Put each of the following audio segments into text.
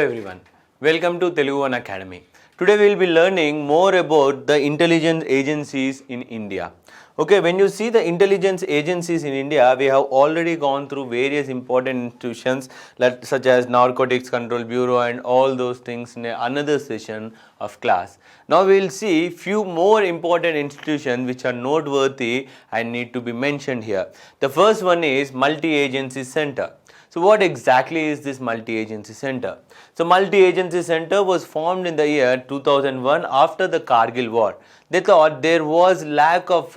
everyone, welcome to Telugu One Academy. Today we will be learning more about the intelligence agencies in India. Okay, when you see the intelligence agencies in India, we have already gone through various important institutions such as Narcotics Control Bureau and all those things in another session of class. Now we will see few more important institutions which are noteworthy and need to be mentioned here. The first one is MultiAgency Center. So what exactly is this multi-agency center? So multi-agency center was formed in the year 2001 after the Kargil war. They thought there was lack of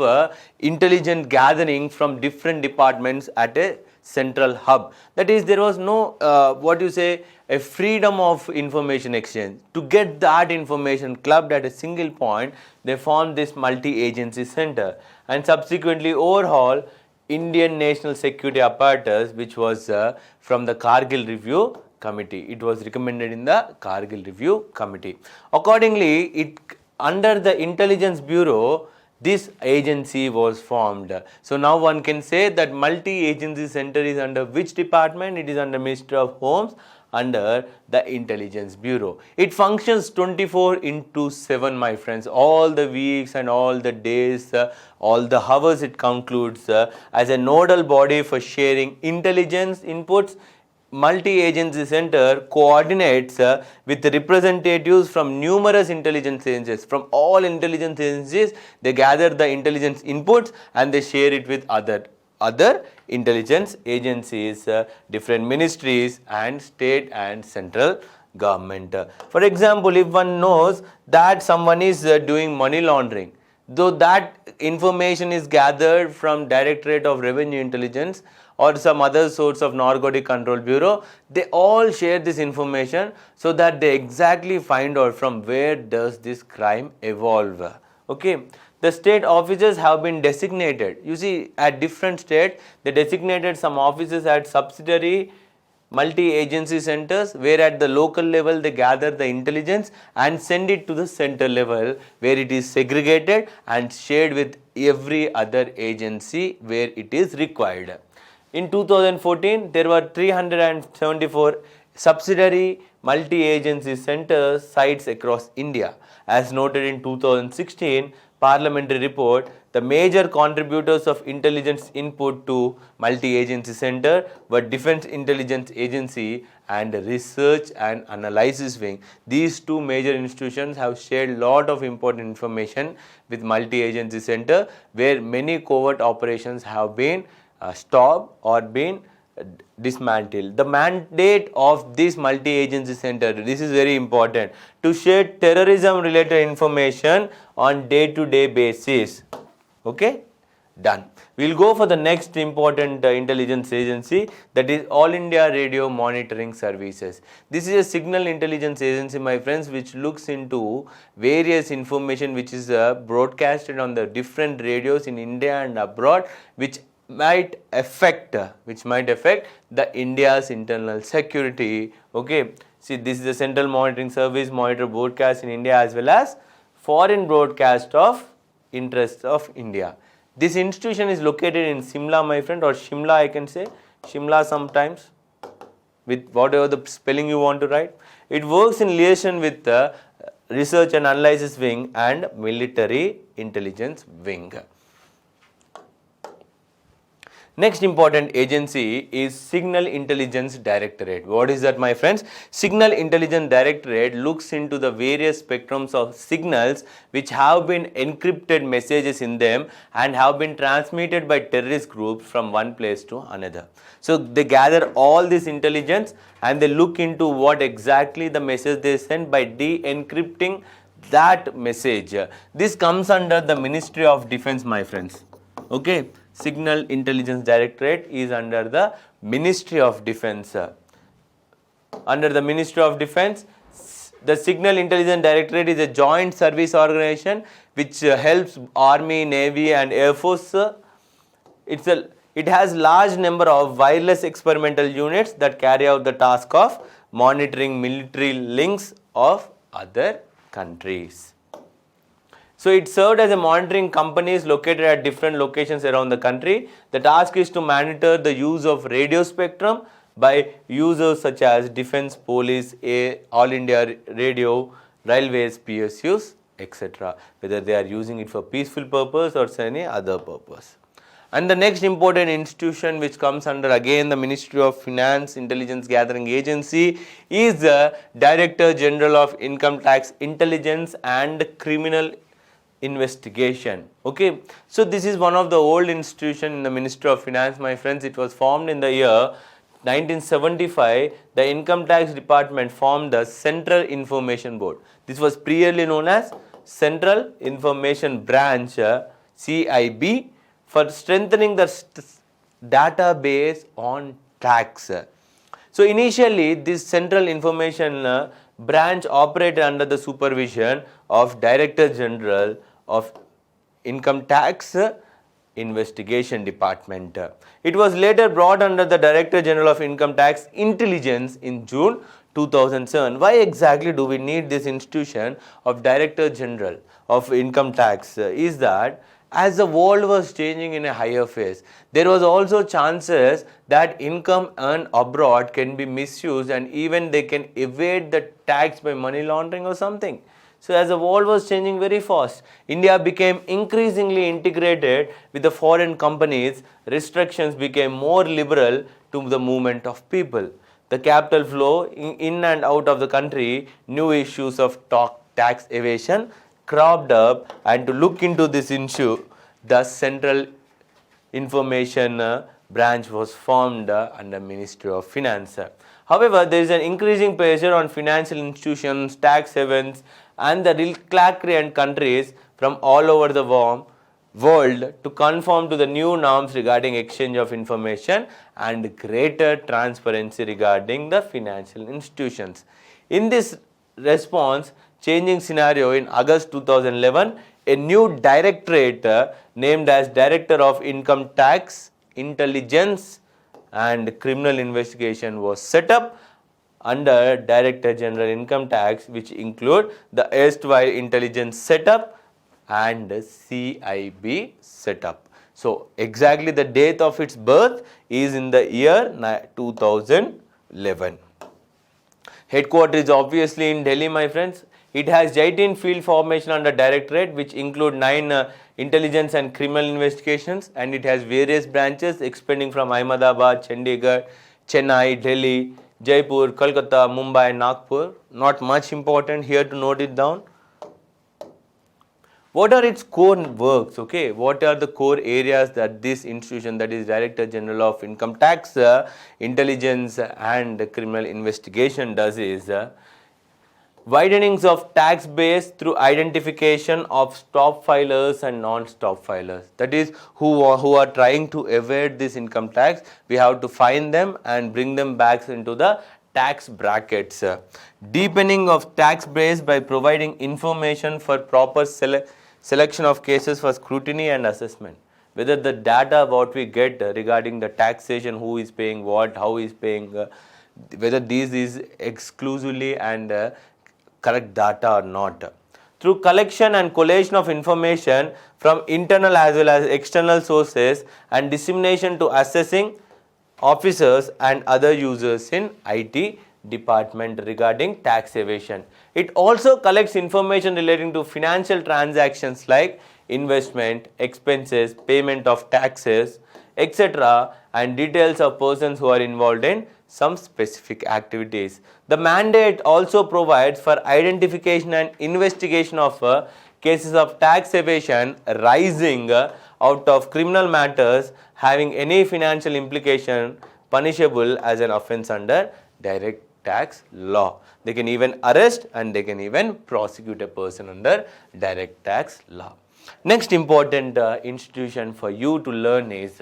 intelligence gathering from different departments at a central hub. That is, there was no a freedom of information exchange. To get that information clubbed at a single point, they formed this multi-agency center and subsequently overhaul Indian national security apparatus, which was from the Kargil Review Committee. It was recommended in the Kargil Review Committee. Accordingly, under the Intelligence Bureau, this agency was formed. So now one can say that multi-agency center is under which department? It is under Ministry of Homes, under the Intelligence Bureau. It functions 24/7, my friends. All the weeks and all the days, all the hours it concludes as a nodal body for sharing intelligence inputs. Multi-agency center coordinates with representatives from numerous intelligence agencies. From all intelligence agencies, they gather the intelligence inputs and they share it with other intelligence agencies, different ministries and state and central government. For example, if one knows that someone is doing money laundering, though that information is gathered from Directorate of Revenue Intelligence or some other source of Narcotic Control Bureau, they all share this information so that they exactly find out from where does this crime evolve. Okay. The state officers have been designated. You see, at different states, they designated some officers at subsidiary multi-agency centers, where at the local level they gather the intelligence and send it to the center level, where it is segregated and shared with every other agency where it is required. In 2014, there were 374 subsidiary multi-agency center sites across India. As noted in 2016 parliamentary report, the major contributors of intelligence input to multi-agency center were Defense Intelligence Agency and Research and Analysis Wing. These two major institutions have shared lot of important information with multi-agency center, where many covert operations have been stopped or been dismantled. The mandate of this multi-agency center, this is very important, to share terrorism related information on day-to-day basis. Okay, done. We will go for the next important intelligence agency, that is All India Radio Monitoring Services. This is a signal intelligence agency, my friends, which looks into various information which is broadcasted on the different radios in India and abroad, which might affect the India's internal security. Okay, see, this is the Central Monitoring Service, monitor broadcast in India as well as foreign broadcast of interest of India. This institution is located in Simla, my friend, or Shimla, I can say Shimla sometimes, with whatever the spelling you want to write. It works in relation with the Research and Analysis Wing and Military Intelligence Wing. Next important agency is Signal Intelligence Directorate. What is that, my friends? Signal Intelligence Directorate looks into the various spectrums of signals which have been encrypted messages in them and have been transmitted by terrorist groups from one place to another. So they gather all this intelligence and they look into what exactly the message they send by de-encrypting that message. This comes under the Ministry of Defense, my friends. Okay. Signal Intelligence Directorate is under the Ministry of Defense. Under the Ministry of Defense, the Signal Intelligence Directorate is a joint service organization which helps Army, Navy and Air Force. It has large number of wireless experimental units that carry out the task of monitoring military links of other countries. So it served as a monitoring companies located at different locations around the country. The task is to monitor the use of radio spectrum by users such as defense, police, all India radio, railways, PSUs, etc. Whether they are using it for peaceful purpose or any other purpose. And the next important institution which comes under again the Ministry of Finance Intelligence Gathering Agency is the Director General of Income Tax Intelligence and Criminal Investigation. Okay, so this is one of the old institution in the Ministry of Finance, my friends. It was formed in the year 1975. The Income Tax Department formed the Central Information Board. This was previously known as Central Information Branch, CIB, for strengthening the database on tax. So initially this Central Information Branch operated under the supervision of Director General of Income Tax Investigation Department. It was later brought under the Director General of Income Tax Intelligence in June 2007. Why exactly do we need this institution of Director General of Income Tax? Is that as the world was changing in a higher phase, there was also chances that income earned abroad can be misused and even they can evade the tax by money laundering or something. So as the world was changing very fast, India became increasingly integrated with the foreign companies. Restrictions became more liberal to the movement of people. The capital flow in and out of the country, new issues of tax evasion cropped up, and to look into this issue, the Central Information Branch was formed under Ministry of Finance. However, there is an increasing pressure on financial institutions, tax havens, and the recalcitrant countries from all over the world to conform to the new norms regarding exchange of information and greater transparency regarding the financial institutions. In this response, changing scenario, in August 2011, a new directorate named as Director of Income Tax Intelligence and Criminal Investigation was set up under Director General Income Tax, which include the erstwhile intelligence setup and CIB setup. So exactly the date of its birth is in the year 2011. Headquarters is obviously in Delhi, my friends. It has 18 field formation under directorate, which include 9 intelligence and criminal investigations, and it has various branches expanding from Ahmedabad, Chandigarh, Chennai, Delhi, Jaipur, Kolkata, Mumbai, Nagpur. Not much important here to note it down. What are its core works? Okay, what are the core areas that this institution, that is Director General of Income Tax, Intelligence and Criminal Investigation, does is widenings of tax base through identification of stop filers and non-stop filers. That is, who are trying to evade this income tax, we have to find them and bring them back into the tax brackets. Deepening of tax base by providing information for proper selection of cases for scrutiny and assessment. Whether the data what we get regarding the taxation, who is paying what, how is paying, whether this is exclusively and correct data or not. Through collection and collation of information from internal as well as external sources and dissemination to assessing officers and other users in IT department regarding tax evasion. It also collects information relating to financial transactions like investment, expenses, payment of taxes, etc., and details of persons who are involved in some specific activities. The mandate also provides for identification and investigation of cases of tax evasion arising out of criminal matters having any financial implication punishable as an offence under direct tax law. They can even arrest and they can even prosecute a person under direct tax law. Next important institution for you to learn is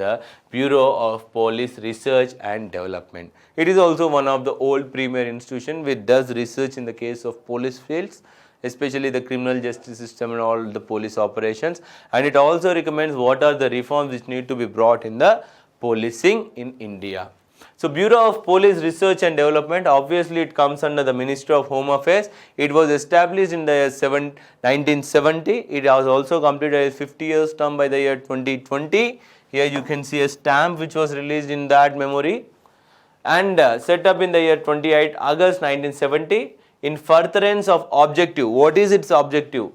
Bureau of Police Research and Development. It is also one of the old premier institution which does research in the case of police fields, especially the criminal justice system and all the police operations, and it also recommends what are the reforms which need to be brought in the policing in India. So Bureau of Police Research and Development, obviously it comes under the Ministry of Home Affairs. It was established in the year 1970. It has also completed a 50 years term by the year 2020. Here you can see a stamp which was released in that memory. and set up in the year 28 August 1970 in furtherance of objective. What is its objective?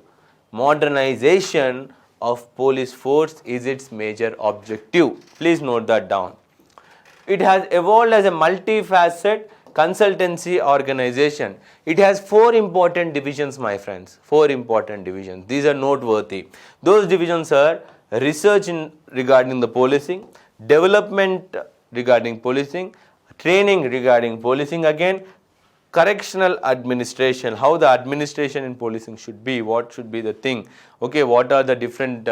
Modernization of police force is its major objective. Please note that down. It has evolved as a multifaceted consultancy organization. It has 4 important divisions, my friends. 4 important divisions. These are noteworthy. Those divisions are research regarding the policing, development regarding policing, training regarding policing again, correctional administration, how the administration in policing should be, what should be the thing, okay, what are the different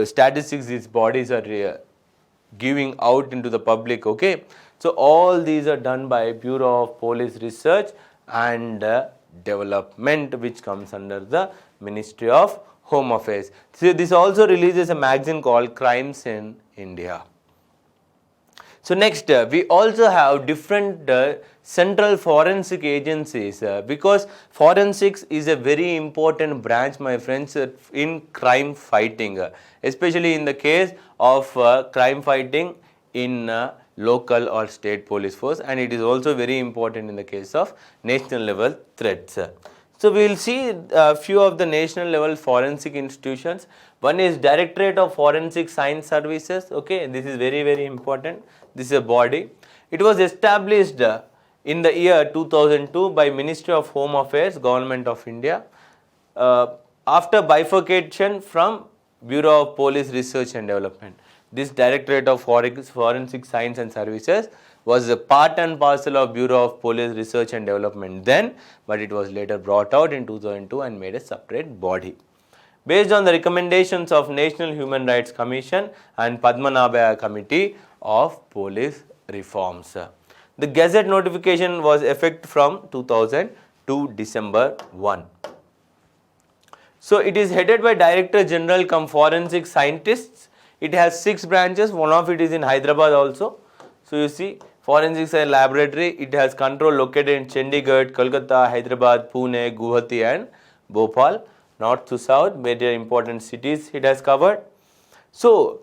statistics these bodies are giving out into the public, okay. So all these are done by Bureau of Police Research and Development, which comes under the Ministry of Home Affairs. So this also releases a magazine called Crimes in India. So next, we also have different central forensic agencies because forensics is a very important branch, my friends, in crime fighting, especially in the case of crime fighting in local or state police force, and it is also very important in the case of national level threats. So we will see a few of the national level forensic institutions. One is Directorate of Forensic Science Services. Okay, this is very important. This is a body. It was established in the year 2002 by Ministry of Home Affairs, Government of India, after bifurcation from Bureau of Police Research and Development. This Directorate of Forensic Science and Services was a part and parcel of Bureau of Police Research and Development then, but it was later brought out in 2002 and made a separate body. Based on the recommendations of National Human Rights Commission and Padmanabha Committee of Police Reforms. The Gazette notification was effective from 2002 December 1. So it is headed by Director General cum Forensic Scientists. It has 6 branches, one of it is in Hyderabad also. So you see, Forensic Science Laboratory, it has control located in Chandigarh, Kolkata, Hyderabad, Pune, Guwahati and Bhopal. North to south, major important cities it has covered. So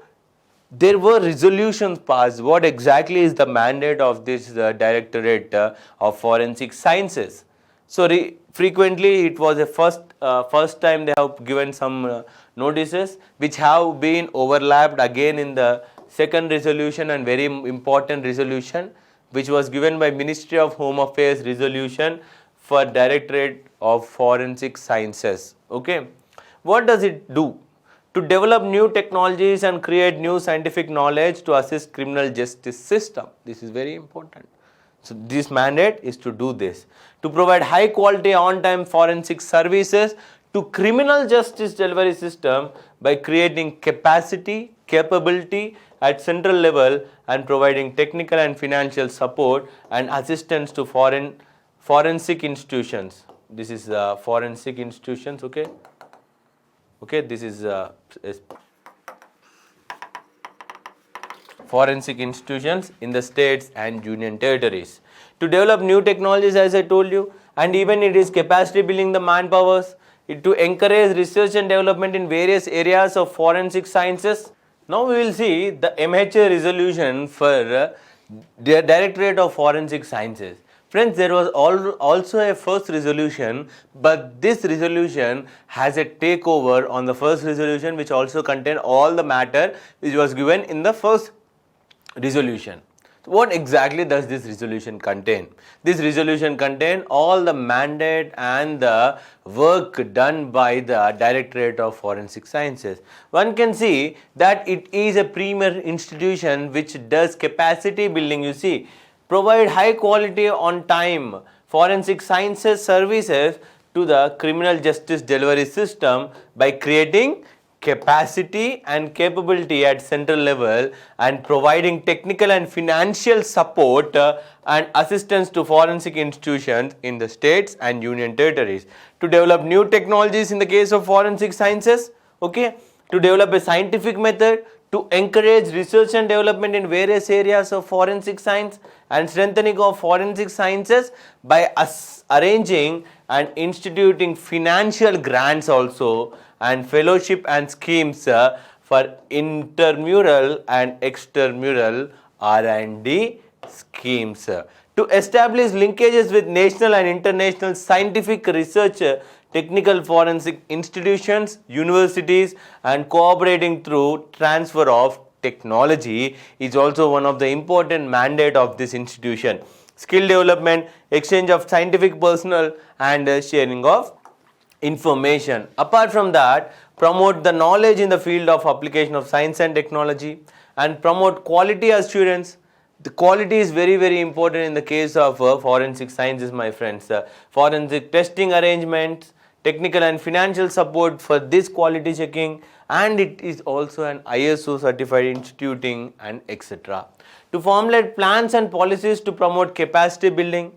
there were resolutions passed. What exactly is the mandate of this Directorate of Forensic Sciences? So frequently it was a first time they have given some notices which have been overlapped again in the second resolution and very important resolution which was given by Ministry of Home Affairs resolution for Directorate of Forensic Sciences. Okay, what does it do? To develop new technologies and create new scientific knowledge to assist criminal justice system. This is very important. So this mandate is to do this, to provide high quality on time forensic services to criminal justice delivery system by creating capacity, capability at central level and providing technical and financial support and assistance to forensic institutions. This is forensic institutions, okay. Okay, this is forensic institutions in the states and union territories. To develop new technologies, as I told you, and even it is capacity building the manpowers, to encourage research and development in various areas of forensic sciences. Now we will see the MHA resolution for the Directorate of Forensic Sciences. Friends, there was also a first resolution, but this resolution has a takeover on the first resolution which also contained all the matter which was given in the first resolution. So what exactly does this resolution contain? This resolution contains all the mandate and the work done by the Directorate of Forensic Sciences. One can see that it is a premier institution which does capacity building, you see, provide high quality on time forensic sciences services to the criminal justice delivery system by creating capacity and capability at central level and providing technical and financial support and assistance to forensic institutions in the states and union territories to develop new technologies in the case of forensic sciences, okay, to develop a scientific method, to encourage research and development in various areas of forensic science and strengthening of forensic sciences by arranging and instituting financial grants also and fellowship and schemes for intramural and extramural R&D schemes. To establish linkages with national and international scientific research, technical forensic institutions, universities, and cooperating through transfer of technology is also one of the important mandate of this institution. Skill development, exchange of scientific personnel, and sharing of information. Apart from that, promote the knowledge in the field of application of science and technology, and promote quality assurance. The quality is very important in the case of forensic sciences, my friends. Forensic testing arrangements, technical and financial support for this quality checking, and it is also an ISO certified instituting and etc. To formulate plans and policies to promote capacity building,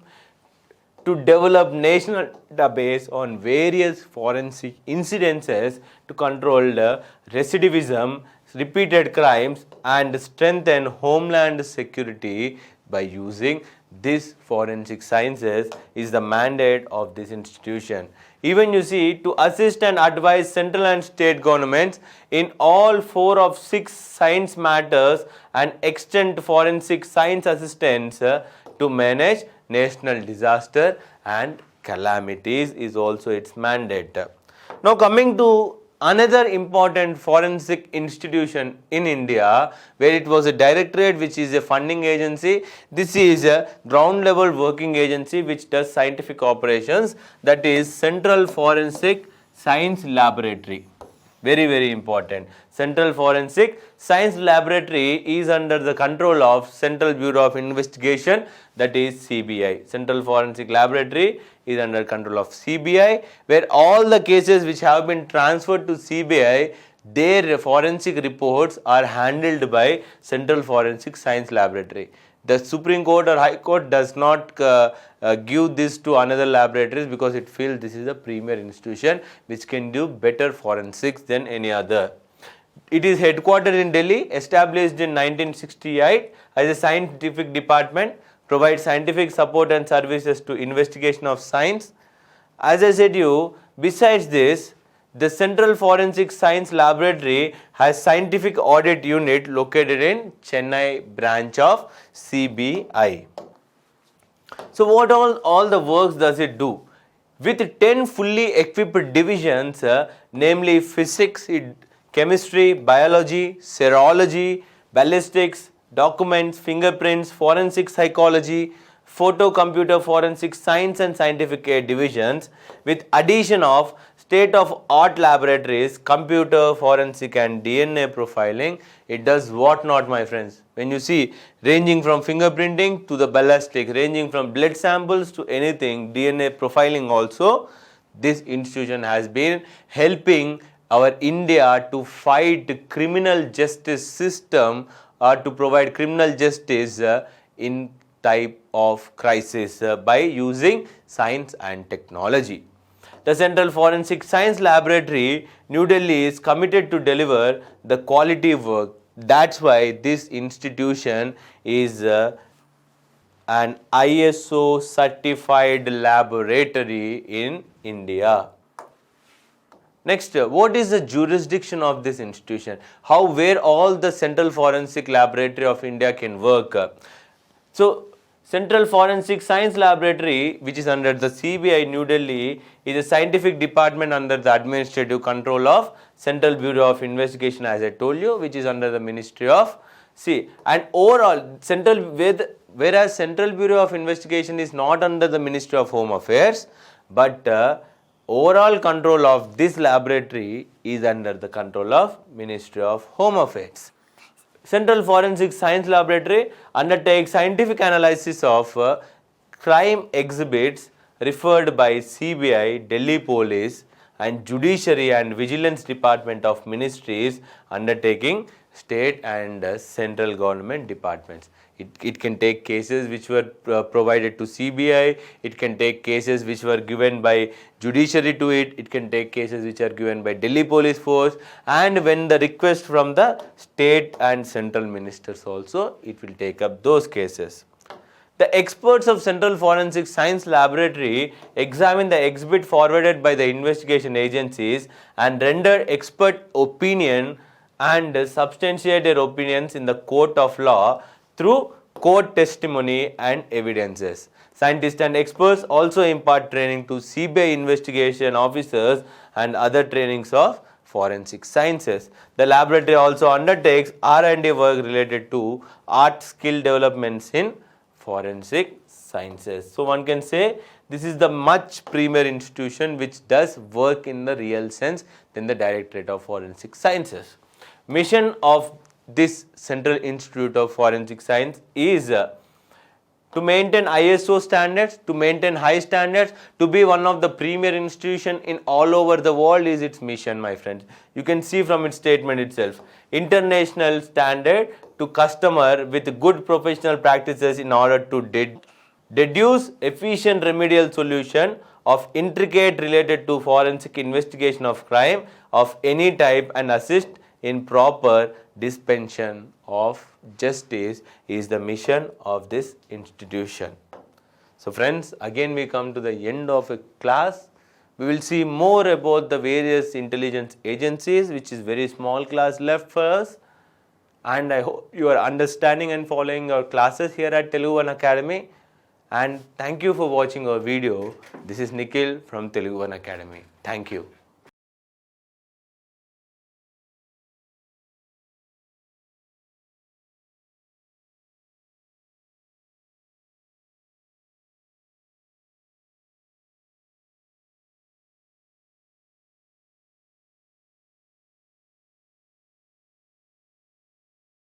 to develop national database on various forensic incidences to control the recidivism, repeated crimes, and strengthen homeland security by using this forensic sciences is the mandate of this institution. Even you see, to assist and advise central and state governments in all 4 of 6 science matters and extend forensic science assistance to manage national disaster and calamities is also its mandate. Now coming to another important forensic institution in India, where it was a directorate which is a funding agency. This is a ground level working agency which does scientific operations, that is Central Forensic Science Laboratory. Very important. Central Forensic Science Laboratory is under the control of Central Bureau of Investigation, that is CBI. Central Forensic Laboratory is under control of CBI, where all the cases which have been transferred to CBI, their forensic reports are handled by Central Forensic Science Laboratory. The Supreme Court or High Court does not give this to another laboratories because it feels this is a premier institution which can do better forensics than any other. It is headquartered in Delhi, established in 1968 as a scientific department, provides scientific support and services to investigation of science. As I said you, besides this, the Central Forensic Science Laboratory has scientific audit unit located in Chennai branch of CBI. So what all the works does it do? With 10 fully equipped divisions, namely physics, chemistry, biology, serology, ballistics, documents, fingerprints, forensic psychology, photo computer forensic science and scientific aid divisions, with addition of state-of-art laboratories, computer forensic and DNA profiling, it does what not, my friends. When you see, ranging from fingerprinting to the ballistic, ranging from blood samples to anything, DNA profiling also, this institution has been helping our India to fight criminal justice system or to provide criminal justice in type of crisis by using science and technology. The Central Forensic Science Laboratory, New Delhi, is committed to deliver the quality work. That's why this institution is an ISO certified laboratory in India. Next, what is the jurisdiction of this institution? Where all the Central Forensic Laboratory of India can work? So, Central Forensic Science Laboratory, which is under the CBI New Delhi, is a scientific department under the administrative control of Central Bureau of Investigation, as I told you, which is under the Ministry of and overall whereas Central Bureau of Investigation is not under the Ministry of Home Affairs, but overall control of this laboratory is under the control of Ministry of Home Affairs. Central Forensic Science Laboratory undertakes scientific analysis of crime exhibits referred by CBI, Delhi Police, and Judiciary and Vigilance Department of Ministries undertaking state and central government departments. It can take cases which were provided to CBI, it can take cases which were given by Judiciary to it can take cases which are given by Delhi Police Force, and when the request from the state and central ministers also, it will take up those cases. The experts of Central Forensic Science Laboratory examine the exhibit forwarded by the investigation agencies and render expert opinion and substantiate their opinions in the court of law through court testimony and evidences. Scientists and experts also impart training to CBI investigation officers and other trainings of forensic sciences. The laboratory also undertakes R&D work related to art skill developments in forensic sciences. So one can say this is the much premier institution which does work in the real sense than the Directorate of Forensic Sciences. Mission of this Central Institute of Forensic Science is to maintain ISO standards, to maintain high standards, to be one of the premier institution in all over the world is its mission, my friends. You can see from its statement itself. International standard to customer with good professional practices in order to deduce efficient remedial solution of intricate related to forensic investigation of crime of any type and assist in proper dispensation of justice is the mission of this institution. So friends, again we come to the end of a class. We will see more about the various intelligence agencies, which is very small class left for us. And I hope you are understanding and following our classes here at Telugu One Academy. And thank you for watching our video. This is Nikhil from Telugu One Academy. Thank you.